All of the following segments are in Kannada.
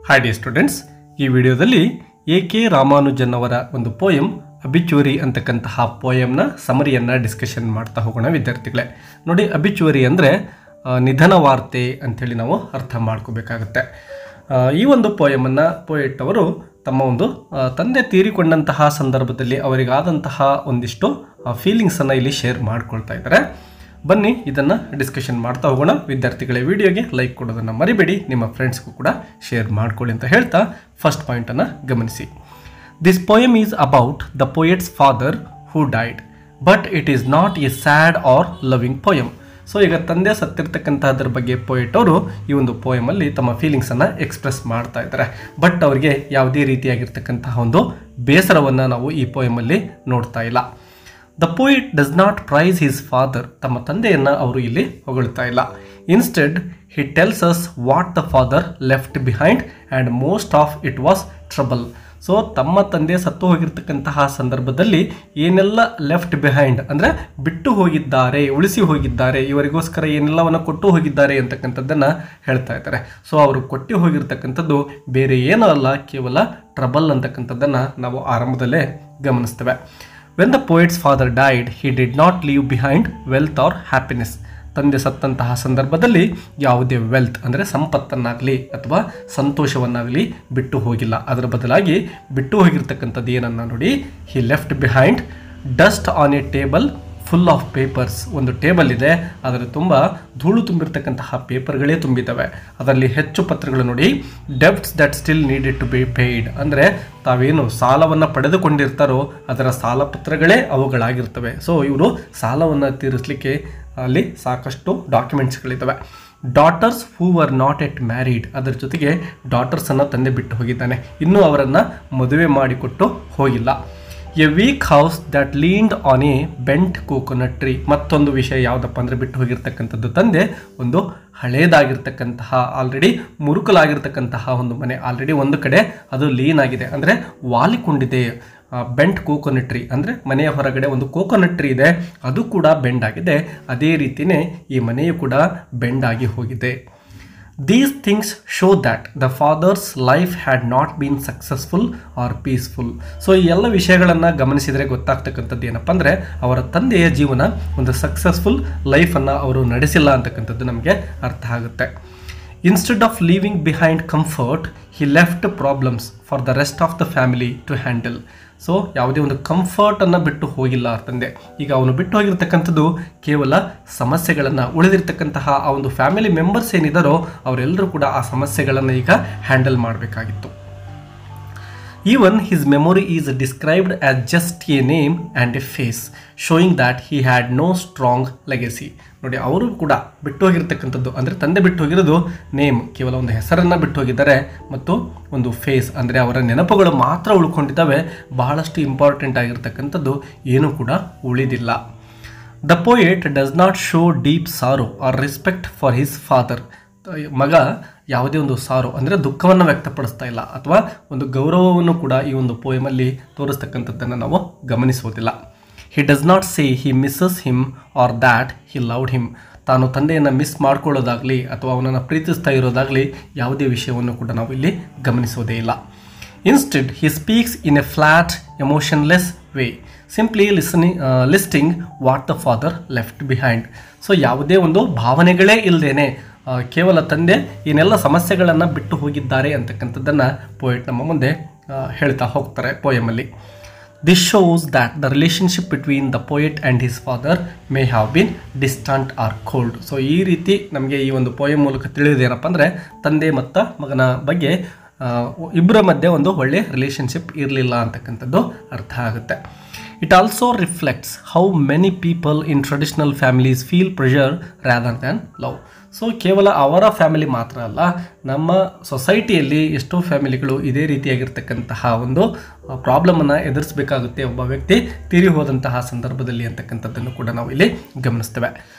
ಹಾಯ್ ಡಿಯರ್ ಸ್ಟೂಡೆಂಟ್ಸ್, ಈ ವಿಡಿಯೋದಲ್ಲಿ ಎ.ಕೆ. ರಾಮಾನುಜನ್ ಅವರ ಒಂದು ಪೋಯಮ್ ಅಬಿಚುವರಿ ಅಂತಕ್ಕಂತಹ ಪೋಯಮ್ನ ಸಮರಿಯನ್ನು ಡಿಸ್ಕಷನ್ ಮಾಡ್ತಾ ಹೋಗೋಣ ವಿದ್ಯಾರ್ಥಿಗಳೇ. ನೋಡಿ, ಅಬಿಚುವರಿ ಅಂದರೆ ನಿಧನ ವಾರ್ತೆ ಅಂಥೇಳಿ ನಾವು ಅರ್ಥ ಮಾಡ್ಕೋಬೇಕಾಗತ್ತೆ. ಈ ಒಂದು ಪೋಯಮನ್ನು ಪೋಯೆಟ್ ಅವರು ತಮ್ಮ ಒಂದು ತಂದೆ ತೀರಿಕೊಂಡಂತಹ ಸಂದರ್ಭದಲ್ಲಿ ಅವರಿಗಾದಂತಹ ಒಂದಿಷ್ಟು ಫೀಲಿಂಗ್ಸನ್ನು ಇಲ್ಲಿ ಶೇರ್ ಮಾಡ್ಕೊಳ್ತಾ ಇದ್ದಾರೆ. ಬನ್ನಿ ಇದನ್ನು ಡಿಸ್ಕಷನ್ ಮಾಡ್ತಾ ಹೋಗೋಣ ವಿದ್ಯಾರ್ಥಿಗಳೇ. ವಿಡಿಯೋಗೆ ಲೈಕ್ ಕೊಡೋದನ್ನು ಮರಿಬೇಡಿ, ನಿಮ್ಮ ಫ್ರೆಂಡ್ಸ್ಗೂ ಕೂಡ ಶೇರ್ ಮಾಡ್ಕೊಳ್ಳಿ ಅಂತ ಹೇಳ್ತಾ ಫಸ್ಟ್ ಪಾಯಿಂಟನ್ನು ಗಮನಿಸಿ. This poem is about the poet's father who died, but it is not a sad or loving poem. So ಈಗ ತಂದೆ ಸತ್ತಿರ್ತಕ್ಕಂಥದ್ರ ಬಗ್ಗೆ ಪೋಯೆಟ್ ಅವರು ಈ ಒಂದು ಪೋಯಮಲ್ಲಿ ತಮ್ಮ ಫೀಲಿಂಗ್ಸನ್ನು ಎಕ್ಸ್ಪ್ರೆಸ್ ಮಾಡ್ತಾ ಇದ್ದಾರೆ. ಬಟ್ ಅವರಿಗೆ ಯಾವುದೇ ರೀತಿಯಾಗಿರ್ತಕ್ಕಂತಹ ಒಂದು ಬೇಸರವನ್ನು ನಾವು ಈ ಪೋಯಮಲ್ಲಿ ನೋಡ್ತಾ ಇಲ್ಲ. The poet does not praise his father, ತಮ್ಮ ತಂದೆಯನ್ನು ಅವರು ಇಲ್ಲಿ ಹೊಗಳ್ತಾ ಇಲ್ಲ. Instead he tells us what the father left behind and most of it was trouble. So ತಮ್ಮ ತಂದೆ ಸತ್ತು ಹೋಗಿರ್ತಕ್ಕಂತಹ ಸಂದರ್ಭದಲ್ಲಿ ಏನೆಲ್ಲ ಲೆಫ್ಟ್ ಬಿಹೈಂಡ್ ಅಂದರೆ ಬಿಟ್ಟು ಹೋಗಿದ್ದಾರೆ, ಉಳಿಸಿ ಹೋಗಿದ್ದಾರೆ, ಇವರಿಗೋಸ್ಕರ ಏನೆಲ್ಲವನ್ನು ಕೊಟ್ಟು ಹೋಗಿದ್ದಾರೆ ಅಂತಕ್ಕಂಥದ್ದನ್ನು ಹೇಳ್ತಾ ಇದ್ದಾರೆ. ಸೊ ಅವರು ಕೊಟ್ಟು ಹೋಗಿರ್ತಕ್ಕಂಥದ್ದು ಬೇರೆ ಏನೂ ಅಲ್ಲ, ಕೇವಲ ಟ್ರಬಲ್ ಅಂತಕ್ಕಂಥದ್ದನ್ನು ನಾವು ಆರಂಭದಲ್ಲೇ ಗಮನಿಸ್ತೇವೆ. When the poet's father died, he did not leave behind wealth or happiness. ತಂದೆ ಸತ್ತಂತಹ ಸಂದರ್ಭದಲ್ಲಿ ಯಾವುದೇ ವೆಲ್ತ್ ಅಂದರೆ ಸಂಪತ್ತನ್ನಾಗಲಿ ಅಥವಾ ಸಂತೋಷವನ್ನಾಗಲಿ ಬಿಟ್ಟು ಹೋಗಿಲ್ಲ. ಅದರ ಬದಲಾಗಿ ಬಿಟ್ಟು ಹೋಗಿರ್ತಕ್ಕಂಥದ್ದು ಏನನ್ನ ನೋಡಿ, he left behind dust on A table full of papers. ಒಂದು ಟೇಬಲ್ ಇದೆ, ಅದರ ತುಂಬ ಧೂಳು ತುಂಬಿರ್ತಕ್ಕಂತಹ ಪೇಪರ್ಗಳೇ ತುಂಬಿದ್ದಾವೆ. ಅದರಲ್ಲಿ ಹೆಚ್ಚು ಪತ್ರಗಳು ನೋಡಿ, debts that still needed to be paid, ಅಂದರೆ ತಾವೇನು ಸಾಲವನ್ನು ಪಡೆದುಕೊಂಡಿರ್ತಾರೋ ಅದರ ಸಾಲ ಪತ್ರಗಳೇ ಅವುಗಳಾಗಿರ್ತವೆ. ಸೊ ಇವರು ಸಾಲವನ್ನು ತೀರಿಸಲಿಕ್ಕೆ ಅಲ್ಲಿ ಸಾಕಷ್ಟು ಡಾಕ್ಯುಮೆಂಟ್ಸ್ಗಳಿದ್ದಾವೆ. Daughters who were not yet married, ಅದರ ಜೊತೆಗೆ ಡಾಟರ್ಸನ್ನು ತಂದೆ ಬಿಟ್ಟು ಹೋಗಿದ್ದಾನೆ, ಇನ್ನೂ ಅವರನ್ನು ಮದುವೆ ಮಾಡಿಕೊಟ್ಟು ಹೋಗಿಲ್ಲ. A weak house that leaned on a bent coconut tree, ಮತ್ತೊಂದು ವಿಷಯ ಯಾವುದಪ್ಪ ಅಂದರೆ ಬಿಟ್ಟು ಹೋಗಿರ್ತಕ್ಕಂಥದ್ದು ತಂದೆ ಒಂದು ಹಳೇದಾಗಿರ್ತಕ್ಕಂತಹ ಆಲ್ರೆಡಿ ಮುರುಕಲಾಗಿರ್ತಕ್ಕಂತಹ ಒಂದು ಮನೆ, ಆಲ್ರೆಡಿ ಒಂದು ಕಡೆ ಅದು ಲೀನ್ ಆಗಿದೆ ಅಂದರೆ ವಾಲಿಕೊಂಡಿದೆ. ಬೆಂಟ್ ಕೋಕೋನಟ್ ಟ್ರೀ ಅಂದರೆ ಮನೆಯ ಹೊರಗಡೆ ಒಂದು ಕೋಕೋನಟ್ ಟ್ರೀ ಇದೆ, ಅದು ಕೂಡ ಬೆಂಡ್ ಆಗಿದೆ. ಅದೇ ರೀತಿಯೇ ಈ ಮನೆಯು ಕೂಡ ಬೆಂಡ್ ಆಗಿ ಹೋಗಿದೆ. These things show that the father's life had not been successful or peaceful. So ಈ ಎಲ್ಲ ವಿಷಯಗಳನ್ನು ಗಮನಿಸಿದರೆ ಗೊತ್ತಾಗ್ತಕ್ಕಂಥದ್ದು ಏನಪ್ಪ ಅಂದರೆ ಅವರ ತಂದೆಯ ಜೀವನ ಒಂದು ಸಕ್ಸಸ್ಫುಲ್ ಲೈಫನ್ನು ಅವರು ನಡೆಸಿಲ್ಲ ಅಂತಕ್ಕಂಥದ್ದು ನಮಗೆ ಅರ್ಥ ಆಗುತ್ತೆ. Instead of leaving behind comfort, he left problems for the rest of the family to handle. So ಯಾವುದೇ ಒಂದು ಕಂಫರ್ಟನ್ನು ಬಿಟ್ಟು ಹೋಗಿಲ್ಲ ತಂದೆ. ಈಗ ಅವನು ಬಿಟ್ಟು ಹೋಗಿರ್ತಕ್ಕಂಥದ್ದು ಕೇವಲ ಸಮಸ್ಯೆಗಳನ್ನು, ಉಳಿದಿರ್ತಕ್ಕಂತಹ ಆ ಒಂದು ಫ್ಯಾಮಿಲಿ ಮೆಂಬರ್ಸ್ ಏನಿದ್ದಾರೋ ಅವರೆಲ್ಲರೂ ಕೂಡ ಆ ಸಮಸ್ಯೆಗಳನ್ನು ಈಗ ಹ್ಯಾಂಡಲ್ ಮಾಡಬೇಕಾಗಿತ್ತು. Even his memory is described as just a name and a face, showing that he had no strong legacy. ನೋಡಿ, ಅವರು ಕೂಡ ಬಿಟ್ಟು ಹೋಗಿರ್ತಕ್ಕಂಥದ್ದು ಅಂದರೆ ತಂದೆ ಬಿಟ್ಟು ಹೋಗಿರೋದು ನೇಮ್, ಕೇವಲ ಒಂದು ಹೆಸರನ್ನು ಬಿಟ್ಟು ಹೋಗಿದ್ದಾರೆ, ಮತ್ತು ಒಂದು ಫೇಸ್ ಅಂದರೆ ಅವರ ನೆನಪುಗಳು ಮಾತ್ರ ಉಳ್ಕೊಂಡಿದ್ದಾವೆ. ಬಹಳಷ್ಟು ಇಂಪಾರ್ಟೆಂಟ್ ಆಗಿರ್ತಕ್ಕಂಥದ್ದು ಏನೂ ಕೂಡ ಉಳಿದಿಲ್ಲ. The poet does not show deep sorrow or respect for his father. ಮಗ ಯಾವುದೇ ಒಂದು ಸಾರೋ ಅಂದರೆ ದುಃಖವನ್ನು ವ್ಯಕ್ತಪಡಿಸ್ತಾ ಇಲ್ಲ ಅಥವಾ ಒಂದು ಗೌರವವನ್ನು ಕೂಡ ಈ ಒಂದು ಪೋಯಮಲ್ಲಿ ತೋರಿಸ್ತಕ್ಕಂಥದ್ದನ್ನು ನಾವು ಗಮನಿಸೋದಿಲ್ಲ. He does not say he misses him or that he loved him. ತಾನು ತಂದೆಯನ್ನು ಮಿಸ್ ಮಾಡ್ಕೊಳ್ಳೋದಾಗಲಿ ಅಥವಾ ಅವನನ್ನು ಪ್ರೀತಿಸ್ತಾ ಇರೋದಾಗಲಿ ಯಾವುದೇ ವಿಷಯವನ್ನು ಕೂಡ ನಾವು ಇಲ್ಲಿ ಗಮನಿಸೋದೇ ಇಲ್ಲ. Instead he speaks in a flat ಎಮೋಷನ್ಲೆಸ್ way, simply listing what the father left behind. So ಯಾವುದೇ ಒಂದು ಭಾವನೆಗಳೇ ಇಲ್ಲದೇನೆ ಕೇವಲ ತಂದೆ ಏನೆಲ್ಲ ಸಮಸ್ಯೆಗಳನ್ನು ಬಿಟ್ಟು ಹೋಗಿದ್ದಾರೆ ಅಂತಕ್ಕಂಥದ್ದನ್ನು ಪೋಯೆಟ್ ನಮ್ಮ ಮುಂದೆ ಹೇಳ್ತಾ ಹೋಗ್ತಾರೆ ಪೋಯಮಲ್ಲಿ. This shows that the relationship between the poet and his father may have been distant or cold. So ಈ ರೀತಿ ನಮಗೆ ಈ ಒಂದು ಪೋಯಮ್ ಮೂಲಕ ತಿಳಿಯೋದೇನಪ್ಪ ಅಂದರೆ ತಂದೆ ಮತ್ತು ಮಗನ ಬಗ್ಗೆ ಇಬ್ಬರ ಮಧ್ಯೆ ಒಂದು ಒಳ್ಳೆಯ ರಿಲೇಷನ್ಶಿಪ್ ಇರಲಿಲ್ಲ ಅಂತಕ್ಕಂಥದ್ದು ಅರ್ಥ ಆಗುತ್ತೆ. It also reflects how many people in traditional families feel pressure rather than love. So ಕೇವಲ ಅವರ ಫ್ಯಾಮಿಲಿ ಮಾತ್ರ ಅಲ್ಲ, ನಮ್ಮ ಸೊಸೈಟಿಯಲ್ಲಿ ಎಷ್ಟೋ ಫ್ಯಾಮಿಲಿಗಳು ಇದೇ ರೀತಿಯಾಗಿರ್ತಕ್ಕಂತಹ ಒಂದು ಪ್ರಾಬ್ಲಮನ್ನು ಎದುರಿಸಬೇಕಾಗುತ್ತೆ ಒಬ್ಬ ವ್ಯಕ್ತಿ ತೀರಿ ಹೋದಂತಹ ಸಂದರ್ಭದಲ್ಲಿ ಅಂತಕ್ಕಂಥದ್ದನ್ನು ಕೂಡ ನಾವು ಇಲ್ಲಿ ಗಮನಿಸ್ತೇವೆ.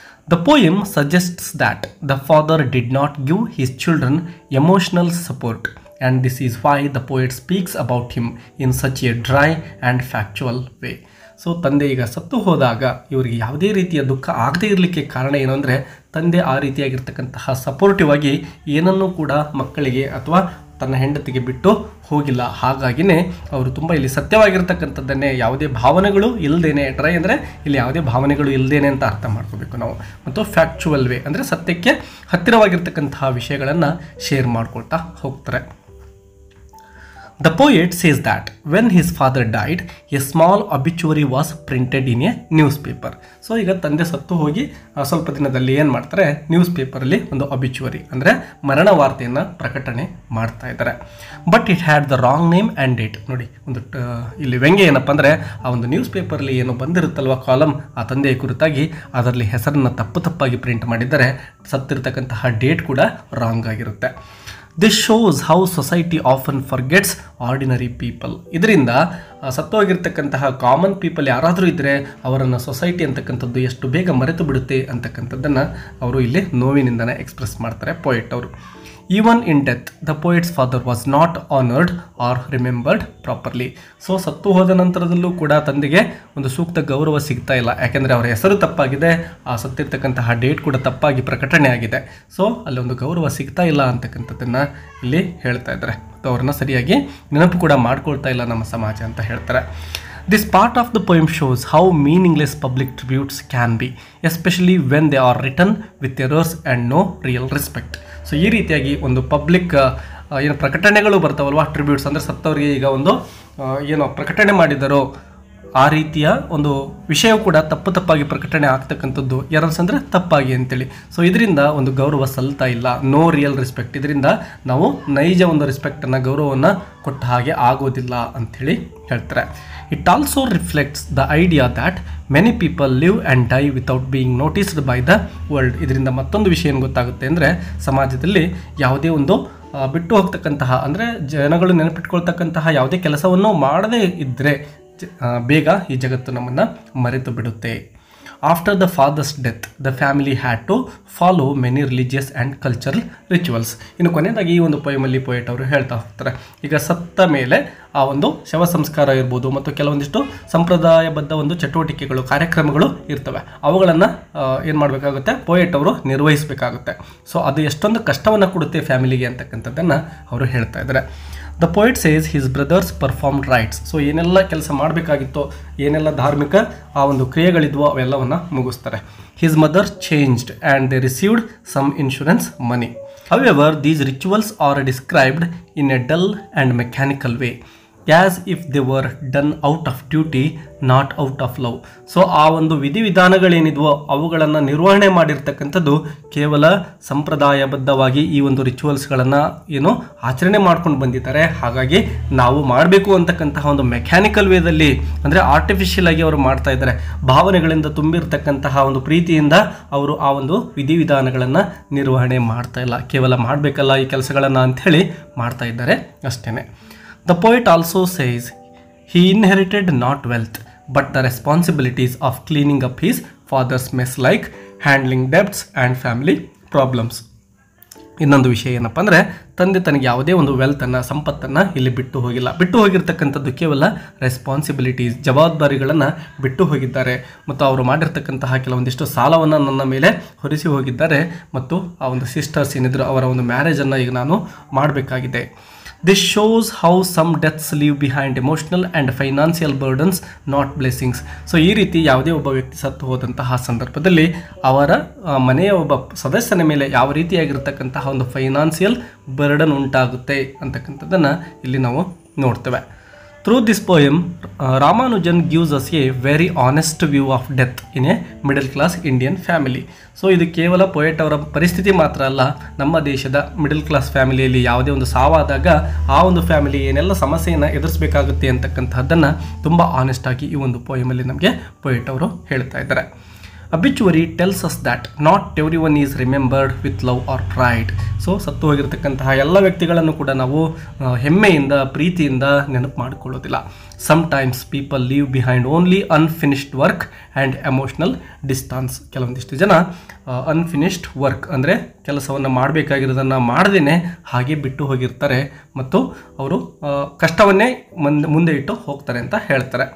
The poem suggests that the father did not give his children emotional support, and this is why the poet speaks about him in such a dry and factual way. So ತಂದೆ ಈಗ ಸತ್ತು ಹೋದಾಗ ಇವರಿಗೆ ಯಾವುದೇ ರೀತಿಯ ದುಃಖ ಆಗದೇ ಇರಲಿಕ್ಕೆ ಕಾರಣ ಏನು ಅಂದರೆ ತಂದೆ ಆ ರೀತಿಯಾಗಿರ್ತಕ್ಕಂತಹ ಸಪೋರ್ಟಿವ್ ಆಗಿ ಏನನ್ನೂ ಕೂಡ ಮಕ್ಕಳಿಗೆ ಅಥವಾ ತನ್ನ ಹೆಂಡತಿಗೆ ಬಿಟ್ಟು ಹೋಗಿಲ್ಲ. ಹಾಗಾಗಿನೇ ಅವರು ತುಂಬ ಇಲ್ಲಿ ಸತ್ಯವಾಗಿರ್ತಕ್ಕಂಥದ್ದನ್ನೇ ಯಾವುದೇ ಭಾವನೆಗಳು ಇಲ್ಲದೇನೆ, ಟ್ರೈ ಅಂದರೆ ಇಲ್ಲಿ ಯಾವುದೇ ಭಾವನೆಗಳು ಇಲ್ಲದೇನೆ ಅಂತ ಅರ್ಥ ಮಾಡ್ಕೋಬೇಕು ನಾವು. ಮತ್ತು ಫ್ಯಾಕ್ಚುವಲ್ ವೇ ಅಂದರೆ ಸತ್ಯಕ್ಕೆ ಹತ್ತಿರವಾಗಿರ್ತಕ್ಕಂತಹ ವಿಷಯಗಳನ್ನು ಶೇರ್ ಮಾಡ್ಕೊಳ್ತಾ ಹೋಗ್ತಾರೆ. The poet says that when his father died, a small obituary was printed in a newspaper. So ಈಗ ತಂದೆ ಸತ್ತು ಹೋಗಿ ಸ್ವಲ್ಪ ದಿನದಲ್ಲಿ ಏನು ಮಾಡ್ತಾರೆ, ನ್ಯೂಸ್ ಪೇಪರಲ್ಲಿ ಒಂದು ಅಬಿಚುವರಿ ಅಂದರೆ ಮರಣ ವಾರ್ತೆಯನ್ನು ಪ್ರಕಟಣೆ ಮಾಡ್ತಾ ಇದ್ದಾರೆ. But it had the wrong name and date. ನೋಡಿ, ಒಂದು ಇಲ್ಲಿ ವ್ಯಂಗ್ಯ ಏನಪ್ಪ ಅಂದರೆ, ಆ ಒಂದು ನ್ಯೂಸ್ ಪೇಪರಲ್ಲಿ ಏನು ಬಂದಿರುತ್ತಲ್ವ ಕಾಲಮ್ ಆ ತಂದೆಯ ಕುರಿತಾಗಿ, ಅದರಲ್ಲಿ ಹೆಸರನ್ನು ತಪ್ಪಾಗಿ ಪ್ರಿಂಟ್ ಮಾಡಿದ್ದಾರೆ. ಸತ್ತಿರ್ತಕ್ಕಂತಹ ಡೇಟ್ ಕೂಡ ರಾಂಗ್ ಆಗಿರುತ್ತೆ. This shows how society often forgets ordinary people. ಇದರಿಂದ ಸತ್ತೋಗಿರ್ತಕ್ಕಂತಹ ಕಾಮನ್ ಪೀಪಲ್ ಯಾರಾದರೂ ಇದ್ದರೆ ಅವರನ್ನು ಸೊಸೈಟಿ ಅಂತಕ್ಕಂಥದ್ದು ಎಷ್ಟು ಬೇಗ ಮರೆತು ಬಿಡುತ್ತೆ ಅಂತಕ್ಕಂಥದ್ದನ್ನು ಅವರು ಇಲ್ಲಿ ನೋವಿನಿಂದನೇ ಎಕ್ಸ್ಪ್ರೆಸ್ ಮಾಡ್ತಾರೆ ಪೋಯೆಟ್ ಅವರು. Even in death the poet's father was not honoured or remembered properly. So ಸತ್ತು ಹೋದ ನಂತರದಲ್ಲೂ ಕೂಡ ತಂದೆಗೆ ಒಂದು ಸೂಕ್ತ ಗೌರವ ಸಿಗ್ತಾ ಇಲ್ಲ, ಯಾಕೆಂದರೆ ಅವರ ಹೆಸರು ತಪ್ಪಾಗಿದೆ, ಆ ಸತ್ತಿರ್ತಕ್ಕಂತಹ ಡೇಟ್ ಕೂಡ ತಪ್ಪಾಗಿ ಪ್ರಕಟಣೆ ಆಗಿದೆ. ಸೊ ಅಲ್ಲಿ ಒಂದು ಗೌರವ ಸಿಗ್ತಾ ಇಲ್ಲ ಅಂತಕ್ಕಂಥದ್ದನ್ನು ಇಲ್ಲಿ ಹೇಳ್ತಾ ಇದ್ದಾರೆ. ಮತ್ತು ಅವ್ರನ್ನ ಸರಿಯಾಗಿ ನೆನಪು ಕೂಡ ಮಾಡ್ಕೊಳ್ತಾ ಇಲ್ಲ ನಮ್ಮ ಸಮಾಜ ಅಂತ ಹೇಳ್ತಾರೆ. This part of the poem shows how meaningless public tributes can be, especially when they are written with errors and no real respect. So ಈ ರೀತಿಯಾಗಿ ಒಂದು ಪಬ್ಲಿಕ್ ಏನು ಪ್ರಕಟಣೆಗಳು ಬರ್ತಾವಲ್ವ, ಟ್ರಿಬ್ಯೂಟ್ಸ್ ಅಂದರೆ ಸತ್ತವರಿಗೆ ಈಗ ಒಂದು ಏನೋ ಪ್ರಕಟಣೆ ಮಾಡಿದರೋ ಆ ರೀತಿಯ ಒಂದು ವಿಷಯ ಕೂಡ ತಪ್ಪಾಗಿ ಪ್ರಕಟಣೆ ಆಗ್ತಕ್ಕಂಥದ್ದು. ಎರರ್ಸ್ ಅಂದರೆ ತಪ್ಪಾಗಿ ಅಂತೇಳಿ. ಸೊ ಇದರಿಂದ ಒಂದು ಗೌರವ ಸಲ್ತಾ ಇಲ್ಲ, ನೋ ರಿಯಲ್ ರೆಸ್ಪೆಕ್ಟ್. ಇದರಿಂದ ನಾವು ನೈಜ ಒಂದು ರೆಸ್ಪೆಕ್ಟನ್ನು, ಗೌರವವನ್ನು ಕೊಟ್ಟ ಹಾಗೆ ಆಗೋದಿಲ್ಲ ಅಂಥೇಳಿ ಹೇಳ್ತಾರೆ. It also reflects the idea that many people live and die without being noticed by the world. ಇದರಿಂದ ಮತ್ತೊಂದು ವಿಷಯ ಏನು ಗೊತ್ತಾಗುತ್ತೆ ಅಂದರೆ, ಸಮಾಜದಲ್ಲಿ ಯಾವುದೇ ಒಂದು ಬಿಟ್ಟು ಹೋಗ್ತಕ್ಕಂತಹ ಅಂದರೆ ಜನಗಳು ನೆನಪಿಟ್ಕೊಳ್ತಕ್ಕಂತಹ ಯಾವುದೇ ಕೆಲಸವನ್ನು ಮಾಡದೇ ಇದ್ದರೆ ಬೇಗ ಈ ಜಗತ್ತು ನಮ್ಮನ್ನು ಮರೆತು ಬಿಡುತ್ತೆ. After the father's death the family had to follow many religious and cultural rituals. ಇನ್ನು ಕೊನೆಯದಾಗಿ ಈ ಒಂದು ಪೊಯಮಲ್ಲಿ ಪೋಯೆಟ್ ಅವರು ಹೇಳ್ತಾ ಹೋಗ್ತಾರೆ, ಈಗ ಸತ್ತ ಮೇಲೆ ಆ ಒಂದು ಶವ ಸಂಸ್ಕಾರ ಇರ್ಬೋದು ಮತ್ತು ಕೆಲವೊಂದಿಷ್ಟು ಸಂಪ್ರದಾಯಬದ್ಧ ಒಂದು ಚಟುವಟಿಕೆಗಳು, ಕಾರ್ಯಕ್ರಮಗಳು ಇರ್ತವೆ. ಅವುಗಳನ್ನು ಏನು ಮಾಡಬೇಕಾಗುತ್ತೆ, ಪೋಯೆಟ್ ಅವರು ನಿರ್ವಹಿಸಬೇಕಾಗುತ್ತೆ. ಸೊ ಅದು ಎಷ್ಟೊಂದು ಕಷ್ಟವನ್ನು ಕೊಡುತ್ತೆ ಫ್ಯಾಮಿಲಿಗೆ ಅಂತಕ್ಕಂಥದ್ದನ್ನು ಅವರು ಹೇಳ್ತಾ ಇದ್ದಾರೆ. The poet says his brothers performed rites. So ಏನೆಲ್ಲ ಕೆಲಸ ಮಾಡಬೇಕಾಗಿತ್ತೋ, ಏನೆಲ್ಲ ಧಾರ್ಮಿಕ ಆ ಒಂದು ಕ್ರಿಯೆಗಳಿದ್ವೋ ಅವೆಲ್ಲವನ್ನು ಮುಗಿಸ್ತಾರೆ. His mother changed and they received some insurance money. However, these rituals are described in a dull and mechanical way, as if they were done out of duty, not out of love. So ಆ ಒಂದು ವಿಧಿವಿಧಾನಗಳೇನಿದ್ವೋ ಅವುಗಳನ್ನು ನಿರ್ವಹಣೆ ಮಾಡಿರ್ತಕ್ಕಂಥದ್ದು ಕೇವಲ ಸಂಪ್ರದಾಯಬದ್ಧವಾಗಿ ಈ ಒಂದು ರಿಚುವಲ್ಸ್ಗಳನ್ನು ಏನು ಆಚರಣೆ ಮಾಡ್ಕೊಂಡು ಬಂದಿದ್ದಾರೆ. ಹಾಗಾಗಿ ನಾವು ಮಾಡಬೇಕು ಅಂತಕ್ಕಂತಹ ಒಂದು ಮೆಕ್ಯಾನಿಕಲ್ ವೇದಲ್ಲಿ, ಅಂದರೆ ಆರ್ಟಿಫಿಷಿಯಲ್ ಆಗಿ ಅವರು ಮಾಡ್ತಾ ಇದ್ದಾರೆ. ಭಾವನೆಗಳಿಂದ ತುಂಬಿರ್ತಕ್ಕಂತಹ ಒಂದು ಪ್ರೀತಿಯಿಂದ ಅವರು ಆ ಒಂದು ವಿಧಿವಿಧಾನಗಳನ್ನು ನಿರ್ವಹಣೆ ಮಾಡ್ತಾ ಇಲ್ಲ, ಕೇವಲ ಮಾಡಬೇಕಲ್ಲ ಈ ಕೆಲಸಗಳನ್ನು ಅಂಥೇಳಿ ಮಾಡ್ತಾ ಇದ್ದಾರೆ ಅಷ್ಟೇ. The poet also says he inherited not wealth but the responsibilities of cleaning up his father's mess, like handling debts and family problems. ಇನ್ನೊಂದು ವಿಷಯ ಏನಪ್ಪ ಅಂದರೆ, ತಂದೆ ತನಗೆ ಯಾವುದೇ ಒಂದು ವೆಲ್ತನ್ನು, ಸಂಪತ್ತನ್ನು ಇಲ್ಲಿ ಬಿಟ್ಟು ಹೋಗಿಲ್ಲ. ಬಿಟ್ಟು ಹೋಗಿರ್ತಕ್ಕಂಥದ್ದು ಕೇವಲ ರೆಸ್ಪಾನ್ಸಿಬಿಲಿಟೀಸ್, ಜವಾಬ್ದಾರಿಗಳನ್ನು ಬಿಟ್ಟು ಹೋಗಿದ್ದಾರೆ. ಮತ್ತು ಅವರು ಮಾಡಿರ್ತಕ್ಕಂತಹ ಕೆಲವೊಂದಿಷ್ಟು ಸಾಲವನ್ನು ನನ್ನ ಮೇಲೆ ಹೊರಿಸಿ ಹೋಗಿದ್ದಾರೆ. ಮತ್ತು ಆ ಒಂದು ಸಿಸ್ಟರ್ಸ್ ಏನಿದ್ರು ಅವರ ಒಂದು ಮ್ಯಾರೇಜನ್ನು ಈಗ ನಾನು ಮಾಡಬೇಕಾಗಿದೆ. This shows how some deaths leave behind emotional and financial burdens, not blessings. So ಈ ರೀತಿ ಯಾವುದೇ ಒಬ್ಬ ವ್ಯಕ್ತಿ ಸತ್ತು ಹೋದಂತಹ ಸಂದರ್ಭದಲ್ಲಿ ಅವರ ಮನೆಯ ಒಬ್ಬ ಸದಸ್ಯನ ಮೇಲೆ ಯಾವ ರೀತಿಯಾಗಿರ್ತಕ್ಕಂತಹ ಒಂದು ಫೈನಾನ್ಷಿಯಲ್ ಬರ್ಡನ್ ಉಂಟಾಗುತ್ತೆ ಅಂತಕ್ಕಂಥದ್ದನ್ನು ಇಲ್ಲಿ ನಾವು ನೋಡ್ತೇವೆ. Through this poem, Ramanujan gives us a very honest view of death in a middle class Indian family. So ಇದು ಕೇವಲ ಪೋಯೆಟ್ ಅವರ ಪರಿಸ್ಥಿತಿ ಮಾತ್ರ ಅಲ್ಲ, ನಮ್ಮ ದೇಶದ ಮಿಡಲ್ ಕ್ಲಾಸ್ ಫ್ಯಾಮಿಲಿಯಲ್ಲಿ ಯಾವುದೇ ಒಂದು ಸಾವಾದಾಗ ಆ ಒಂದು ಫ್ಯಾಮಿಲಿ ಏನೆಲ್ಲ ಸಮಸ್ಯೆಯನ್ನು ಎದುರಿಸಬೇಕಾಗುತ್ತೆ ಅಂತಕ್ಕಂಥದ್ದನ್ನು ತುಂಬ ಆನೆಸ್ಟ್ ಆಗಿ ಈ ಒಂದು ಪೋಯಮಲ್ಲಿ ನಮಗೆ ಪೋಯೆಟ್ ಅವರು ಹೇಳ್ತಾ ಇದ್ದಾರೆ. Obituary tells us that not everyone is remembered with love or pride. So ಸತ್ತು ಹೋಗಿರ್ತಕ್ಕಂತಹ ಎಲ್ಲ ವ್ಯಕ್ತಿಗಳನ್ನು ಕೂಡ ನಾವು ಹೆಮ್ಮೆಯಿಂದ, ಪ್ರೀತಿಯಿಂದ ನೆನಪು ಮಾಡಿಕೊಳ್ಳೋದಿಲ್ಲ. Sometimes people leave behind only unfinished work and emotional distance. ಕೆಲವೊಂದಿಷ್ಟು ಜನ ಅನ್ಫಿನಿಶ್ಡ್ ವರ್ಕ್ ಅಂದರೆ ಕೆಲಸವನ್ನು ಮಾಡಬೇಕಾಗಿರೋದನ್ನು ಮಾಡದೇನೆ ಹಾಗೆ ಬಿಟ್ಟು ಹೋಗಿರ್ತಾರೆ ಮತ್ತು ಅವರು ಕಷ್ಟವನ್ನೇ ಮುಂದೆ ಇಟ್ಟು ಹೋಗ್ತಾರೆ ಅಂತ ಹೇಳ್ತಾರೆ.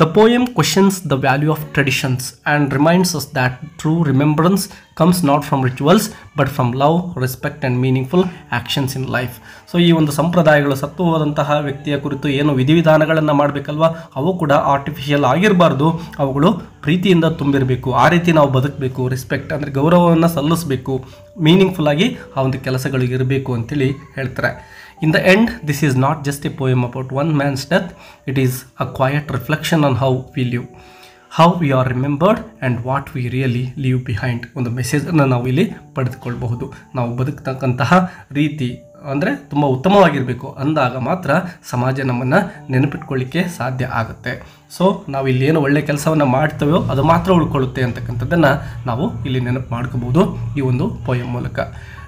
The poem questions the value of traditions and reminds us that true remembrance comes not from rituals but from love, respect and meaningful actions in life. So ಈ ಒಂದು ಸಂಪ್ರದಾಯಗಳು ಸತ್ತು ಹೋದಂತಹ ವ್ಯಕ್ತಿಯ ಕುರಿತು ಏನು ವಿಧಿವಿಧಾನಗಳನ್ನು ಮಾಡಬೇಕಲ್ವ, ಅವು ಕೂಡ ಆರ್ಟಿಫಿಷಿಯಲ್ ಆಗಿರಬಾರ್ದು, ಅವುಗಳು ಪ್ರೀತಿಯಿಂದ ತುಂಬಿರಬೇಕು. ಆ ರೀತಿ ನಾವು ಬದುಕಬೇಕು. ರೆಸ್ಪೆಕ್ಟ್ ಅಂದರೆ ಗೌರವವನ್ನು ಸಲ್ಲಿಸಬೇಕು, ಮೀನಿಂಗ್ಫುಲ್ ಆಗಿ ಆ ಒಂದು ಕೆಲಸಗಳು ಇರಬೇಕು ಅಂತೇಳಿ ಹೇಳ್ತಾರೆ. In the end, this is not just a poem about one man's death, it is a quiet reflection on how we live, how we are remembered and what we really leave behind. ಒಂದು ಮೆಸೇಜನ್ನು ನಾವು ಇಲ್ಲಿ ಪಡೆದುಕೊಳ್ಬಹುದು. ನಾವು ಬದುಕ್ತಕ್ಕಂತಹ ರೀತಿ ಅಂದರೆ ತುಂಬ ಉತ್ತಮವಾಗಿರಬೇಕು ಅಂದಾಗ ಮಾತ್ರ ಸಮಾಜ ನಮ್ಮನ್ನು ನೆನಪಿಟ್ಕೊಳ್ಳಿಕ್ಕೆ ಸಾಧ್ಯ ಆಗುತ್ತೆ. ಸೊ ನಾವು ಇಲ್ಲಿ ಏನು ಒಳ್ಳೆಯ ಕೆಲಸವನ್ನು ಮಾಡ್ತೇವೋ ಅದು ಮಾತ್ರ ಉಳ್ಕೊಳ್ಳುತ್ತೆ ಅಂತಕ್ಕಂಥದ್ದನ್ನು ನಾವು ಇಲ್ಲಿ ನೆನಪು ಮಾಡ್ಕೋಬೋದು ಈ ಒಂದು ಪೋಯಮ್ ಮೂಲಕ.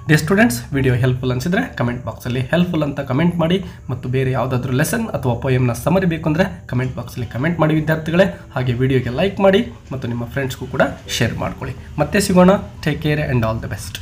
ಡಿಯರ್ ಸ್ಟೂಡೆಂಟ್ಸ್, ವಿಡಿಯೋ ಹೆಲ್ಪ್ಫುಲ್ ಅನಿಸಿದರೆ ಕಮೆಂಟ್ ಬಾಕ್ಸಲ್ಲಿ ಹೆಲ್ಪ್ಫುಲ್ ಅಂತ ಕಮೆಂಟ್ ಮಾಡಿ, ಮತ್ತು ಬೇರೆ ಯಾವುದಾದ್ರೂ ಲೆಸನ್ ಅಥವಾ ಪೋಯಮ್ನ ಸಮರಿ ಬೇಕು ಅಂದರೆ ಕಮೆಂಟ್ ಬಾಕ್ಸಲ್ಲಿ ಕಮೆಂಟ್ ಮಾಡಿ ವಿದ್ಯಾರ್ಥಿಗಳೇ. ಹಾಗೆ ವಿಡಿಯೋಗೆ ಲೈಕ್ ಮಾಡಿ ಮತ್ತು ನಿಮ್ಮ ಫ್ರೆಂಡ್ಸ್ಗೂ ಕೂಡ ಶೇರ್ ಮಾಡ್ಕೊಳ್ಳಿ. ಮತ್ತೆ ಸಿಗೋಣ. Take care and all the best.